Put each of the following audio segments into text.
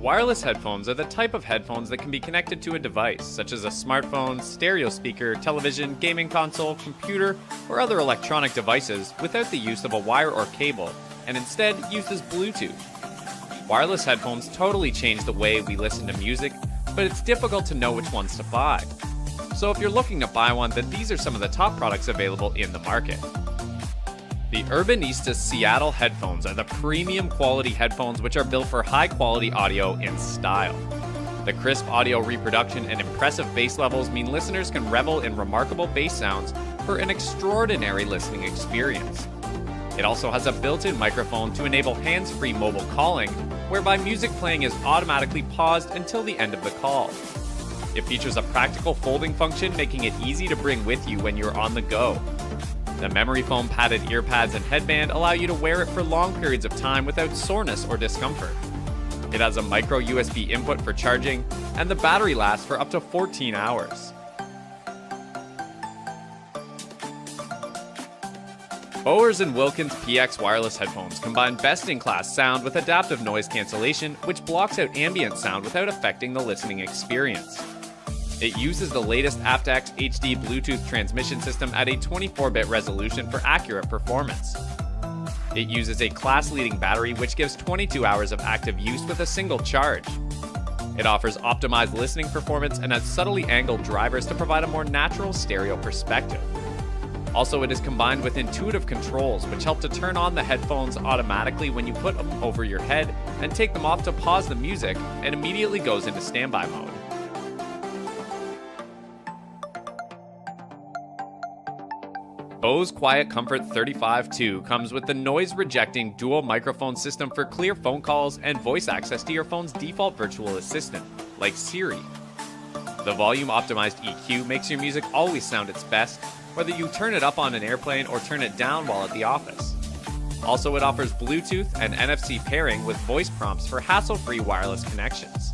Wireless headphones are the type of headphones that can be connected to a device, such as a smartphone, stereo speaker, television, gaming console, computer, or other electronic devices without the use of a wire or cable, and instead uses Bluetooth. Wireless headphones totally change the way we listen to music, but it's difficult to know which ones to buy. So if you're looking to buy one, then these are some of the top products available in the market. The Urbanista Seattle headphones are the premium quality headphones which are built for high quality audio in style. The crisp audio reproduction and impressive bass levels mean listeners can revel in remarkable bass sounds for an extraordinary listening experience. It also has a built-in microphone to enable hands-free mobile calling, whereby music playing is automatically paused until the end of the call. It features a practical folding function, making it easy to bring with you when you're on the go. The memory foam padded ear pads and headband allow you to wear it for long periods of time without soreness or discomfort. It has a micro USB input for charging, and the battery lasts for up to 14 hours. Bowers & Wilkins PX wireless headphones combine best-in-class sound with adaptive noise cancellation, which blocks out ambient sound without affecting the listening experience. It uses the latest aptX HD Bluetooth transmission system at a 24-bit resolution for accurate performance. It uses a class-leading battery which gives 22 hours of active use with a single charge. It offers optimized listening performance and has subtly angled drivers to provide a more natural stereo perspective. Also, it is combined with intuitive controls which help to turn on the headphones automatically when you put them over your head and take them off to pause the music, and immediately goes into standby mode. Bose Quiet Comfort 35 comes with the noise-rejecting dual microphone system for clear phone calls and voice access to your phone's default virtual assistant, like Siri. The volume-optimized EQ makes your music always sound its best, whether you turn it up on an airplane or turn it down while at the office. Also, it offers Bluetooth and NFC pairing with voice prompts for hassle-free wireless connections.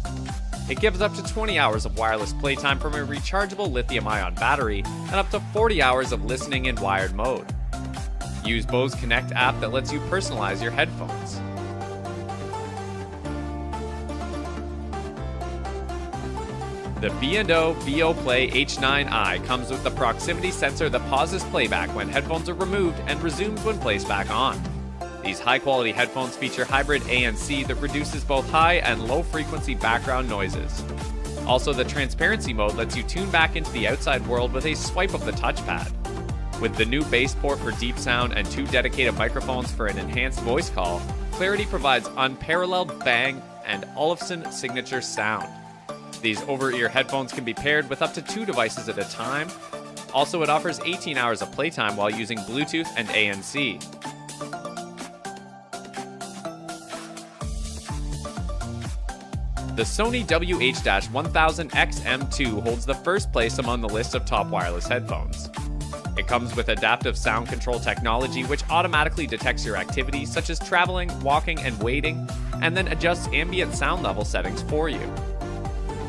It gives up to 20 hours of wireless playtime from a rechargeable lithium-ion battery and up to 40 hours of listening in wired mode. Use Bose Connect app that lets you personalize your headphones. The B&O VO-Play H9i comes with the proximity sensor that pauses playback when headphones are removed and resumes when placed back on. These high-quality headphones feature hybrid ANC that reduces both high and low-frequency background noises. Also, the transparency mode lets you tune back into the outside world with a swipe of the touchpad. With the new bass port for deep sound and 2 dedicated microphones for an enhanced voice call, Clarity provides unparalleled bang and Olufsen signature sound. These over-ear headphones can be paired with up to 2 devices at a time. Also, it offers 18 hours of playtime while using Bluetooth and ANC. The Sony WH-1000XM2 holds the first place among the list of top wireless headphones. It comes with adaptive sound control technology which automatically detects your activities such as traveling, walking, and waiting, and then adjusts ambient sound level settings for you.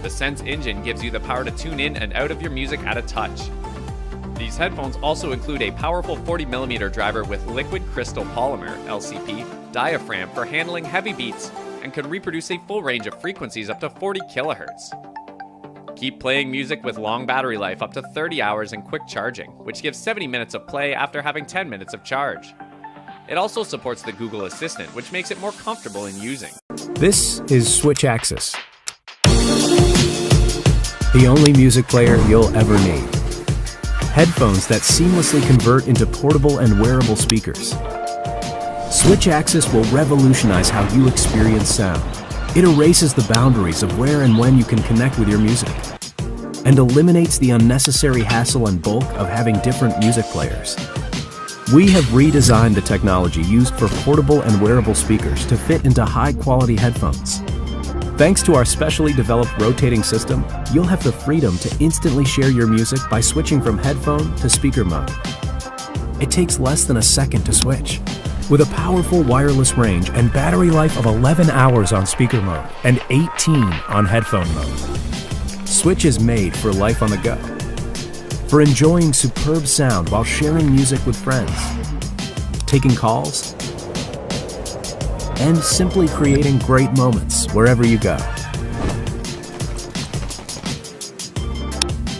The Sense engine gives you the power to tune in and out of your music at a touch. These headphones also include a powerful 40mm driver with liquid crystal polymer (LCP) diaphragm for handling heavy beats, and can reproduce a full range of frequencies up to 40 kHz. Keep playing music with long battery life up to 30 hours and quick charging, which gives 70 minutes of play after having 10 minutes of charge. It also supports the Google Assistant, which makes it more comfortable in using. This is Switch Axis, the only music player you'll ever need. Headphones that seamlessly convert into portable and wearable speakers. Switch Axis will revolutionize how you experience sound. It erases the boundaries of where and when you can connect with your music, and eliminates the unnecessary hassle and bulk of having different music players. We have redesigned the technology used for portable and wearable speakers to fit into high-quality headphones. Thanks to our specially developed rotating system, you'll have the freedom to instantly share your music by switching from headphone to speaker mode. It takes less than a second to switch. With a powerful wireless range and battery life of 11 hours on speaker mode and 18 on headphone mode. Switch is made for life on the go. For enjoying superb sound while sharing music with friends, taking calls, and simply creating great moments wherever you go.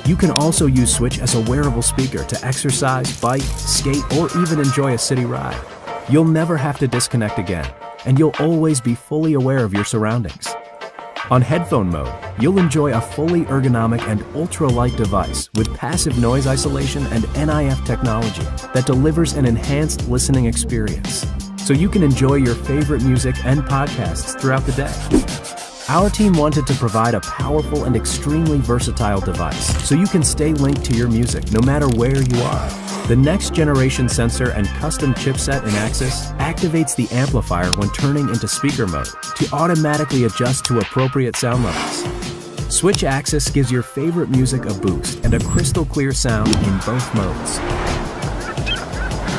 You can also use Switch as a wearable speaker to exercise, bike, skate, or even enjoy a city ride. You'll never have to disconnect again, and you'll always be fully aware of your surroundings. On headphone mode, you'll enjoy a fully ergonomic and ultra-light device with passive noise isolation and NIF technology that delivers an enhanced listening experience, so you can enjoy your favorite music and podcasts throughout the day. Our team wanted to provide a powerful and extremely versatile device so you can stay linked to your music no matter where you are. The next generation sensor and custom chipset in Axis activates the amplifier when turning into speaker mode to automatically adjust to appropriate sound levels. Switch Axis gives your favorite music a boost and a crystal clear sound in both modes.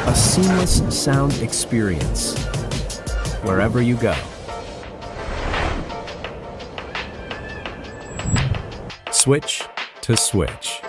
A seamless sound experience wherever you go. Switch to Switch.